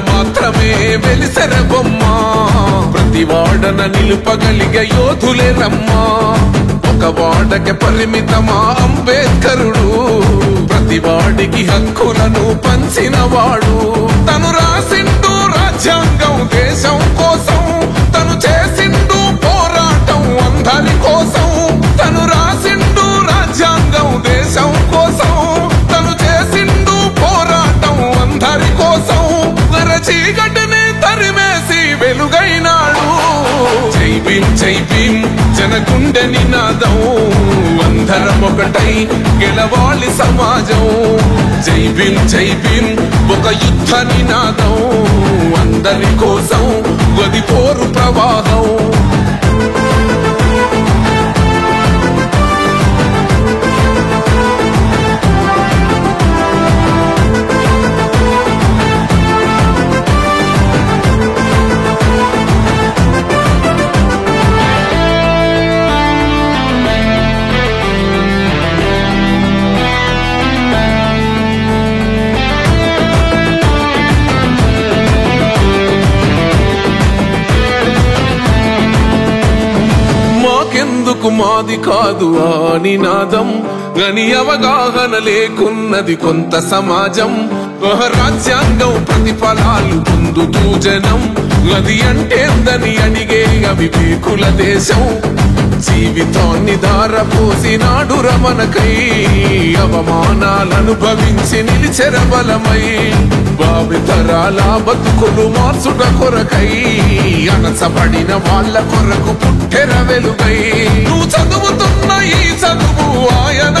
మాత్రమే వెలిసెర బొమ్మ ప్రతి వాడన నిలుపగలిగే యోధులే రమ్మా ఒక వాడకి పరిమితమా అంబేద్కరుడు ప్రతి వాడికి హక్కులను పంచినవాడు తను రాసిండు రాజ్యాంగం దేశం కోసం తను చేసిండు పోరాటం అందరి కోసం తను రాసిండు రాజ్యాంగం దేశం కోసం తను చేసిండు పోరాటం అందరి కోసం చీకటిని తరిమేసి వెలుగైనాడు జై భీం జనగుండె నినాదం అందరం ఒకటై గెలవాలి సమాజం జై భీం ఒక యుద్ధ నినాదం అందరి కోసం గది పోరు ప్రవాహం మాకెందుకు మాది కాదు ఆ నినాదం గని అవగాహన లేకున్నది కొంత సమాజం రాజ్యాంగం ప్రతిఫలాలు పొందుతూ జనం అది అంటేందని అడిగే అవివేకుల దేశం జీవితాన్ని ధారపోసినాడు రమణకై అవమానాలను భవించి నిలిచెర బలమై భావితరాల బతుకులు మార్చుట కొరకై అనసబడిన వాళ్ళ కొరకు పుట్టెర వెలుగై నువ్వు చదువుతున్న ఈ చదువు ఆయన